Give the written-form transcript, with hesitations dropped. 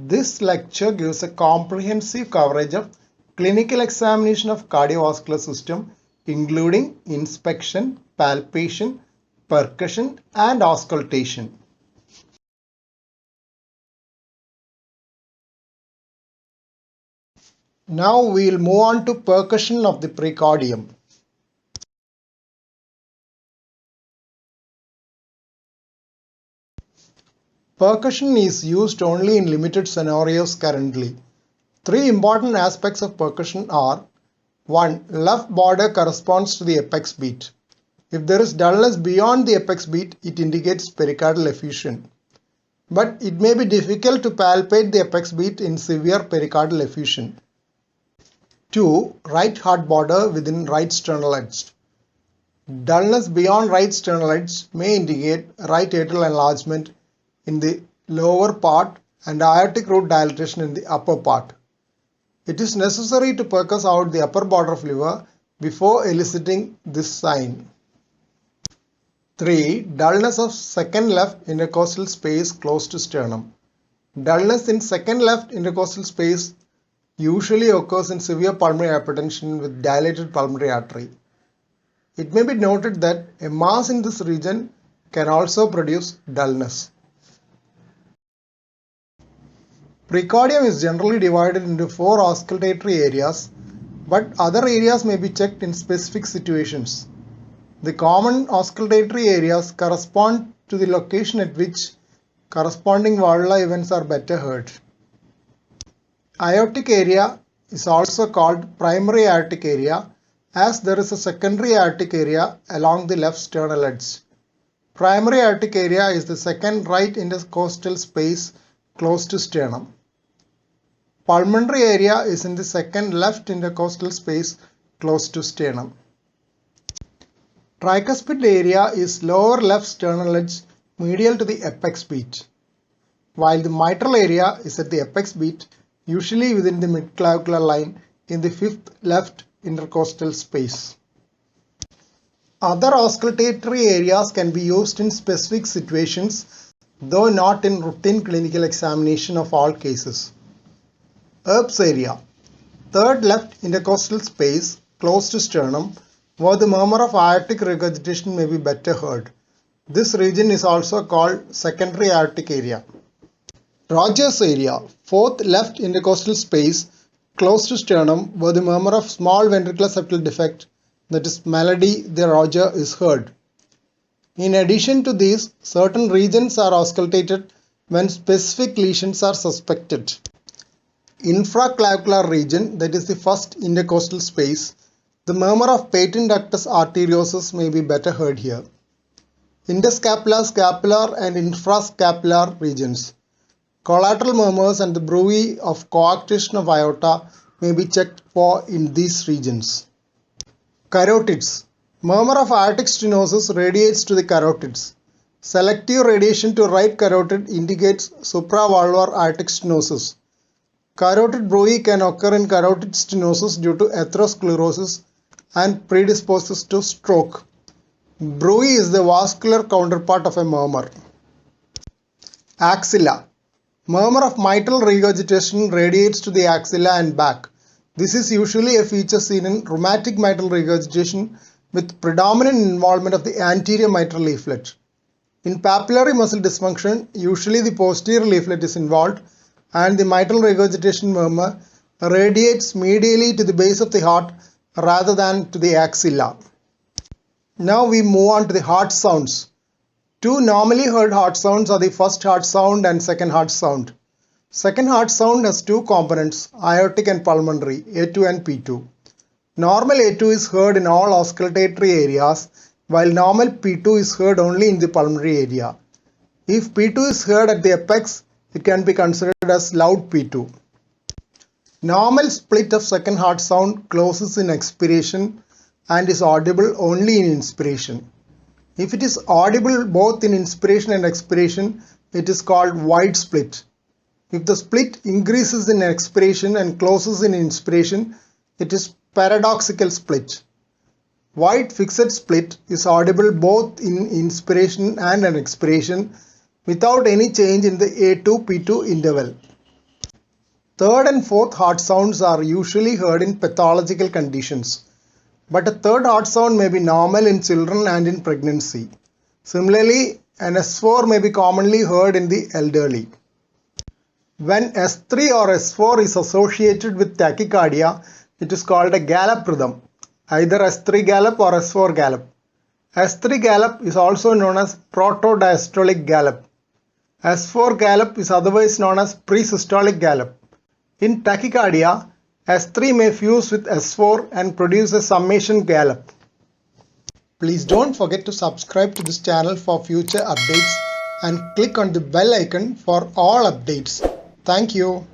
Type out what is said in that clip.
This lecture gives a comprehensive coverage of clinical examination of cardiovascular system, including inspection, palpation, percussion, and auscultation. Now we will move on to percussion of the precordium. Percussion is used only in limited scenarios currently. Three important aspects of percussion are: 1. Left border corresponds to the apex beat. If there is dullness beyond the apex beat, it indicates pericardial effusion. But it may be difficult to palpate the apex beat in severe pericardial effusion. 2. Right heart border within right sternal edge. Dullness beyond right sternal edge may indicate right atrial enlargement in the lower part and aortic root dilatation in the upper part. It is necessary to percuss out the upper border of liver before eliciting this sign. 3. Dullness of second left intercostal space close to sternum. Dullness in second left intercostal space usually occurs in severe pulmonary hypertension with dilated pulmonary artery. It may be noted that a mass in this region can also produce dullness. Precordium is generally divided into 4 auscultatory areas, but other areas may be checked in specific situations. The common auscultatory areas correspond to the location at which corresponding valvular events are better heard. Aortic area is also called primary aortic area, as there is a secondary aortic area along the left sternal edge. Primary aortic area is the second right intercostal space close to sternum. Pulmonary area is in the second left intercostal space close to sternum. Tricuspid area is lower left sternal edge medial to the apex beat, while the mitral area is at the apex beat, usually within the midclavicular line in the fifth left intercostal space. Other auscultatory areas can be used in specific situations, though not in routine clinical examination of all cases. Erb's area, third left intercostal space close to sternum, where the murmur of aortic regurgitation may be better heard. This region is also called secondary aortic area. Rogers area, fourth left intercostal space close to sternum, where the murmur of small ventricular septal defect, that is Melody de Roger, is heard. In addition to these, certain regions are auscultated when specific lesions are suspected. Infraclavicular region, that is the first intercostal space, the murmur of patent ductus arteriosus may be better heard here. Interscapular, scapular and infrascapular regions. Collateral murmurs and the bruit of coarctation of aorta may be checked for in these regions. Carotids. Murmur of aortic stenosis radiates to the carotids. Selective radiation to right carotid indicates supravalvular aortic stenosis. Carotid bruit can occur in carotid stenosis due to atherosclerosis and predisposes to stroke. Bruit is the vascular counterpart of a murmur. Axilla. Murmur of mitral regurgitation radiates to the axilla and back. This is usually a feature seen in rheumatic mitral regurgitation with predominant involvement of the anterior mitral leaflet. In papillary muscle dysfunction, usually the posterior leaflet is involved and the mitral regurgitation murmur radiates medially to the base of the heart rather than to the axilla. Now we move on to the heart sounds. Two normally heard heart sounds are the first heart sound and second heart sound. Second heart sound has two components, aortic and pulmonary, A2 and P2. Normal A2 is heard in all auscultatory areas, while normal P2 is heard only in the pulmonary area. If P2 is heard at the apex, it can be considered as loud P2. Normal split of second heart sound closes in expiration and is audible only in inspiration. If it is audible both in inspiration and expiration, it is called wide split. If the split increases in expiration and closes in inspiration, it is paradoxical split. Wide fixed split is audible both in inspiration and an expiration without any change in the A2-P2 interval. Third and fourth heart sounds are usually heard in pathological conditions, but a third heart sound may be normal in children and in pregnancy. Similarly, an S4 may be commonly heard in the elderly. When S3 or S4 is associated with tachycardia, it is called a gallop rhythm, either S3 gallop or S4 gallop. S3 gallop is also known as protodiastolic gallop. S4 gallop is otherwise known as presystolic gallop. In tachycardia, S3 may fuse with S4 and produce a summation gallop. Please don't forget to subscribe to this channel for future updates and click on the bell icon for all updates. Thank you.